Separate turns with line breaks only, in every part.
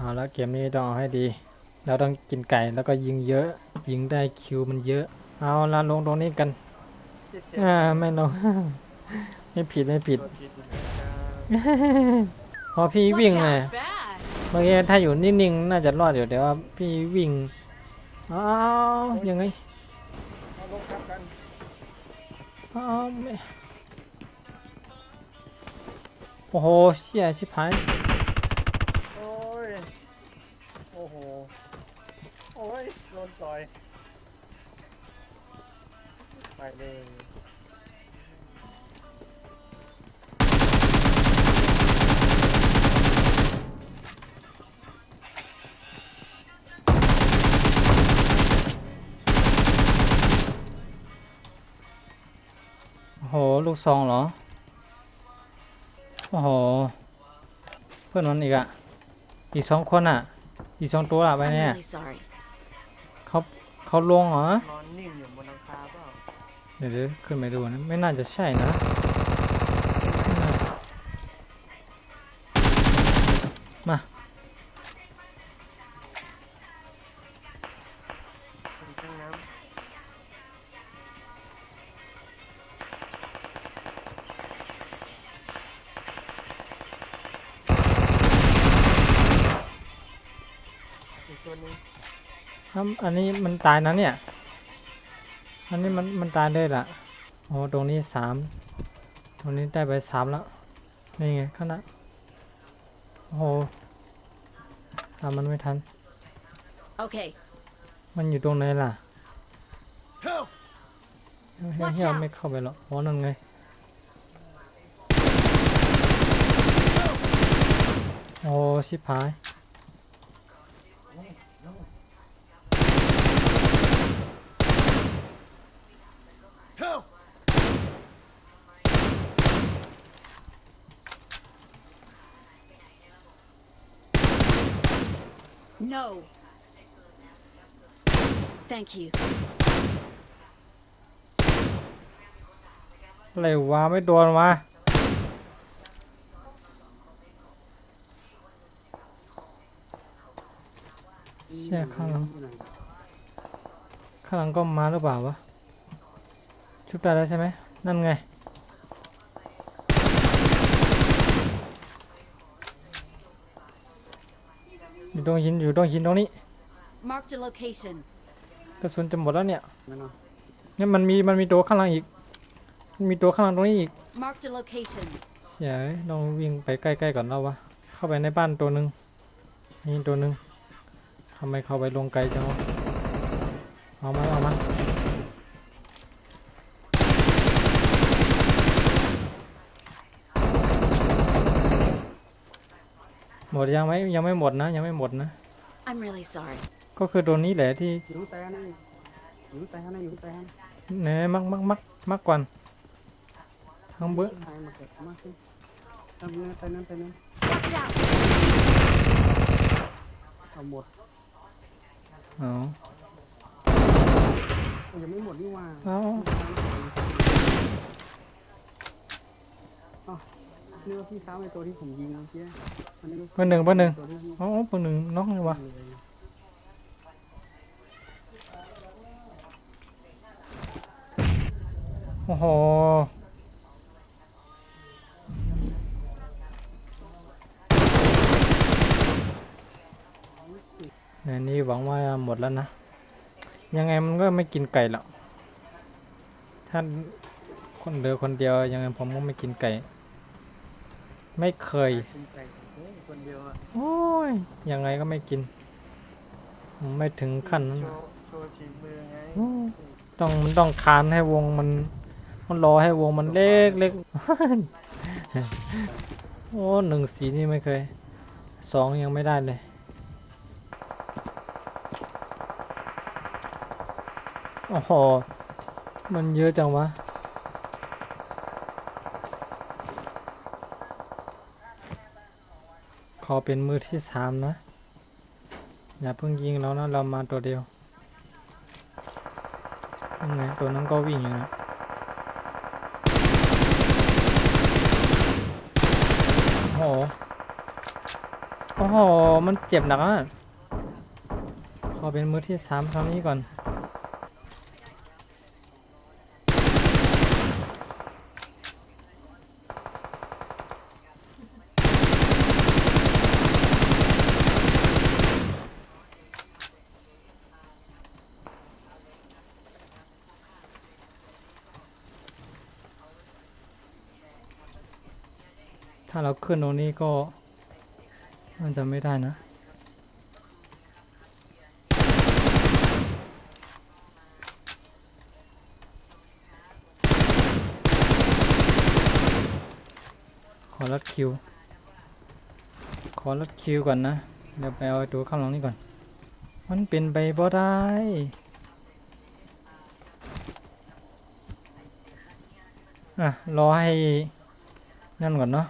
เอาแล้วเกมนี้ต้องเอาให้ดีเราต้องกินไก่แล้วก็ยิงเยอะยิงได้คิวมันเยอะเอาละลงตรงนี้กันไม่ลง ไม่ผิดพอพี่วิ่งไงเมื่อกี้ถ้าอยู่นิ่งๆน่าจะรอดอยู่แต่ว่าพี่วิ่งอ้าวยังไงอ้าวไม่โอ้โหเชี่ยชิบหาย
โอ้ยโอ้โหโอ้ยโดนต่อยไปเลย
โอ้โหลูกซองเหรอโอ้โหเพื่อนมันอีกอ่ะอีก2 คนอ่ะอีก2 ตัวอะไปเนี่ยเขาเขาลงเหรอน
อนนิ่งอยู่บนหลังคาเปล่า
เดี๋ยวขึ้นไปดูนะไม่น่าจะใช่นะมา
เป็นเครื่องน้ำอีกตัวนึง
อันนี้มันตายนะเนี่ยอันนี้มันตายเลยล่ะโอ้ตรงนี้3ตรงนี้ได้ไป3แล้วนี่ไงข้างหน้าโอ้โหตามมันไม่ทันมันอยู่ตรงไหนล่ะเฮียไม่เข้าไปหรอกอ๋อนั่นไงโอ้ชิบหาย
No. Thank you.
อะไรวะไม่โดนวะเชี่ยข้างหลังก็มาหรือเปล่าวะชุบได้แล้วใช่ไหมนั่นไงอยู่ตรงหินตรงนี้
Marked a location.
กระสุนจะหมดแล้วเนี่ยเนี่ยมันมีตัวข้างหลังอีกมีตัวข้างหลังตรงนี้อีก
Marked a location.
เชี่ยลองวิ่งไปใกล้ๆก่อนแล้ววะเข้าไปในบ้านตัวหนึ่งนี่ตัวหนึ่งทำไมเข้าไปลงไกลจังวะเอามาหมดยังไม่หมดนะยังไม่หมดนะ
I'm really sorry.
ก็คือตัวนี้แหละที่
อยู่แต่นั่นอยู่แต่นั่นอยู่แต่นั่น
ไหนมักก่อนทั้งเบื้อ
ถ่ายมาเก็บมาสิทำนั่นไปนั่น
Watch out.
เอาหมด
อ๋อ
ยังไม่หมดนี่ว่า
เอา
นี่ว่าพี่ซ้ำในตัวที่ผมยิงเมื่อกี้
เบอร์หนึ่งอ๋อเบอร์หนึ่งน็อกเลยวะโอ้โหเนี่ยนี่หวังว่าหมดแล้วนะยังไงมันก็ไม่กินไก่หรอกถ้าคนเหลือคนเดียวยังไงผมก็ไม่กินไก่ไม่เคย
คนเดียวอ่ะ
โอ้ยยังไงก็ไม่กินไม่ถึงขั้นนั้น
โชว์ชีมือไง
มันต้องคานให้วงมันรอให้วงมันเล็กโอ้1 4นี่ไม่เคย2ยังไม่ได้เลยโอ้โหมันเยอะจังวะขอเป็นมือที่3นะอย่าเพิ่งยิงเรานะเรามาตัวเดียวยังไงตัวนั้นก็วิ่งอยู่นะโอ้โห โอ้โหมันเจ็บหนักอ่ะขอเป็นมือที่สามครั้งนี้ก่อนถ้าเราขึ้นตรงนี้ก็มันจะไม่ได้นะขอรัดคิวก่อนนะเดี๋ยวไปเอาไอ้ตัวข้างหลังนี้ก่อนมันเป็นไปบ่ได้อ่ะรอให้นั่นก่อนเนาะ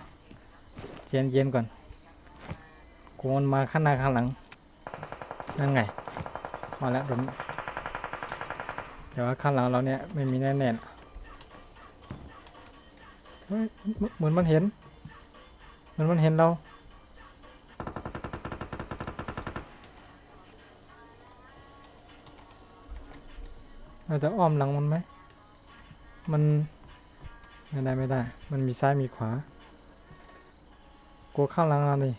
เย็นก่อนกูมันมาข้างหน้าข้างหลังนั่นไงมาแล้วเดี๋ยวว่าข้างหลังเราเนี่ยไม่มีแน่ๆเฮ้ยเหมือนมันเห็นเราเราจะอ้อมหลังมันไหมมันไม่ได้มันมีซ้ายมีขวากลัวข้างหลังเราดิ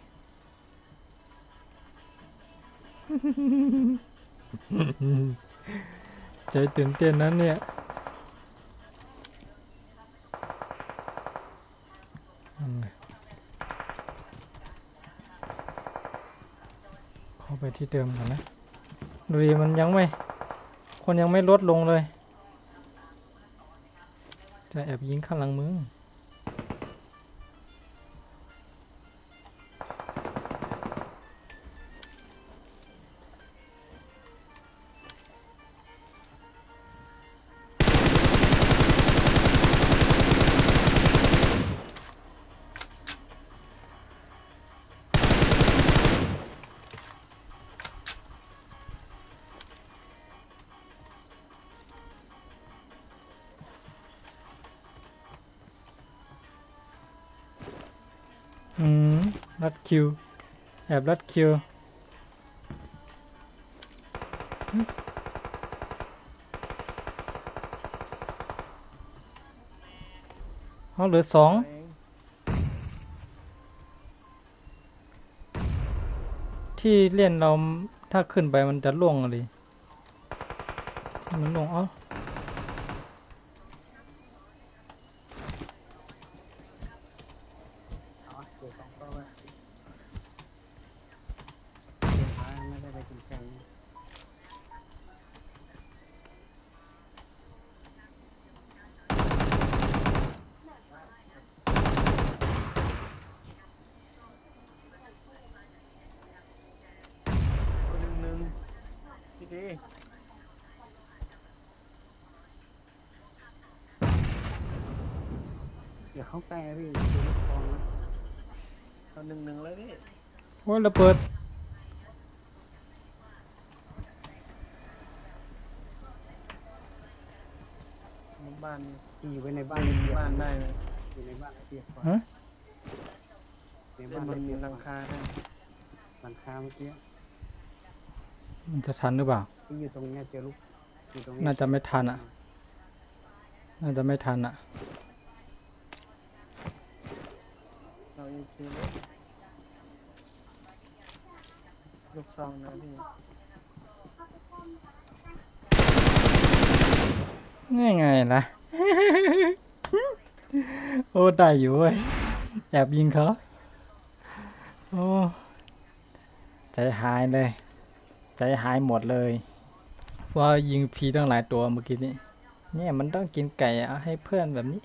ใจตื่นเต้นนั้นเนี่ยเข้าไปที่เดิมก่อนนะดูดิมันยังไม่คนยังไม่ลดลงเลยจะแอบยิงข้างหลังมึงรัดคิวแอบรัดคิวเขาเหลือสอง
เอง
ที่เล่นเราถ้าขึ้นไปมันจะล่วงอะไรมันล่วง
เดี๋ยวสองตัวไปเดี๋ยวท้ายไม่ได้ไปกินแกงหนึ่งพี่ดีเดี๋ยวเข้าใกล้นะพี่ดูลูกคองนะเอาหนึ่งเลยพี่
โอ้ยระเบิด
บ้าน
อยู่ไว้ในบ้า
บ้าน นได้ไหม
อยู่ในบ้านให้เปียกก่อน
ฮะ
ใน
เล่
บ้าน น
บ
ให้
น
เปียก
หลัง
ก่อน
คาได้
หลังคาเมื่อกี้
มันจะทันหรือเปล่า
ที่อยู่ตรงเนี้ยเจอลูกอยู่ตรง
น่าจะไม่ทันอ่ะ น่าจะไม่ทันอ่ะ
เราอีกทีลูกซองนะพี่
ง่ายๆนะ โอ้ได้อยู่เว้ยแอบยิงเขาโอ้ใจหายเลย ใจหายหมดเลยว่ายิงฟรีตั้งหลายตัวเมื่อกี้นี้เนี่ยมันต้องกินไก่อะให้เพื่อนแบบนี้